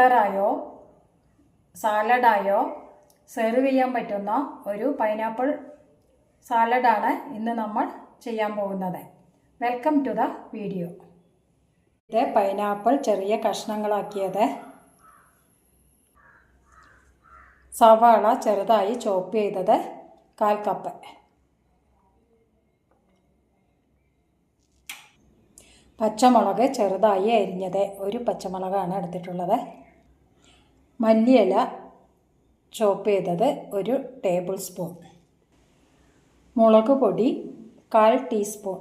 സ്റ്റാർട്ടറായോ സാലഡായോ serve ചെയ്യാൻ പറ്റുന്ന ഒരു പൈനാപ്പിൾ സാലഡാണ് ഇന്ന് നമ്മൾ ചെയ്യാൻ പോകുന്നത്. Welcome to the video. ഇത് പൈനാപ്പിൾ ചെറിയ കഷ്ണങ്ങളാക്കിയത്, സവാള ചെറുതായി ചോപ്പ് ചെയ്തത് 1/4 കപ്പ്, പച്ചമുളക് ചെറുതായി അരിഞ്ഞത് 1 പച്ചമുളകാണ് എടുത്തിട്ടുള്ളത്, മല്ലിയില ചോപ്പ് ചെയ്തത് 1 ടേബിൾ സ്പൂൺ, മുളക് പൊടി 1/4 ടീസ്പൂൺ,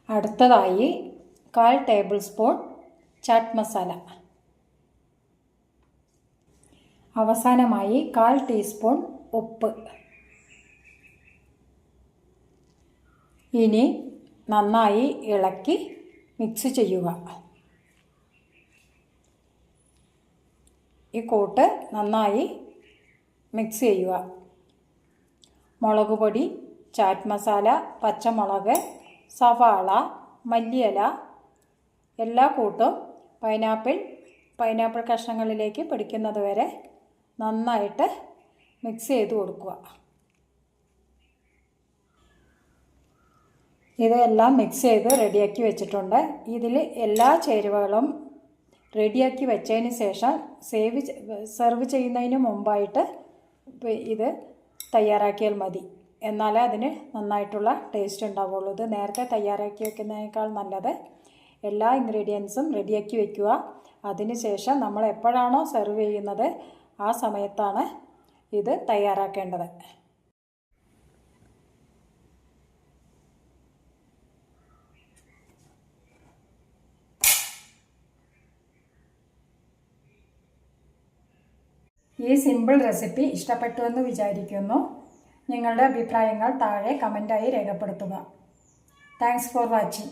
അടുത്തതായി 1/4 ടേബിൾ സ്പൂൺ ചാറ്റ് മസാല, അവസാനമായി 1/4 ടീസ്പൂൺ ഉപ്പ്. ഇനി നന്നായി ഇളക്കി മിക്സ് ചെയ്യുക. ഈ കൂട്ട് നന്നായി മിക്സ് ചെയ്യുക. മുളക് പൊടി, ചാറ്റ് മസാല, പച്ചമുളക്, സവാള, മല്ലിയില എല്ലാ കൂട്ടും പൈനാപ്പിൾ കഷ്ണങ്ങളിലേക്ക് പിടിക്കുന്നത് വരെ നന്നായിട്ട് മിക്സ് ചെയ്ത് കൊടുക്കുക. ഇതെല്ലാം മിക്സ് ചെയ്ത് റെഡിയാക്കി വെച്ചിട്ടുണ്ട്. ഇതിൽ എല്ലാ ചേരുവകളും റെഡിയാക്കി വെച്ചതിന് ശേഷം സെർവ് ചെയ്യുന്നതിന് മുമ്പായിട്ട് ഇത് തയ്യാറാക്കിയാൽ മതി. എന്നാലേ അതിന് നന്നായിട്ടുള്ള ടേസ്റ്റ് ഉണ്ടാവുള്ളൂ. ഇത് നേരത്തെ തയ്യാറാക്കി വെക്കുന്നതിനേക്കാൾ നല്ലത് എല്ലാ ഇൻഗ്രീഡിയൻസും റെഡിയാക്കി വെക്കുക. അതിന് ശേഷം നമ്മൾ എപ്പോഴാണോ സെർവ് ചെയ്യുന്നത് ആ സമയത്താണ് ഇത് തയ്യാറാക്കേണ്ടത്. ഈ സിമ്പിൾ റെസിപ്പി ഇഷ്ടപ്പെട്ടുവെന്ന് വിചാരിക്കുന്നു. നിങ്ങളുടെ അഭിപ്രായങ്ങൾ താഴെ കമൻറ്റായി രേഖപ്പെടുത്തുക. Thanks for watching.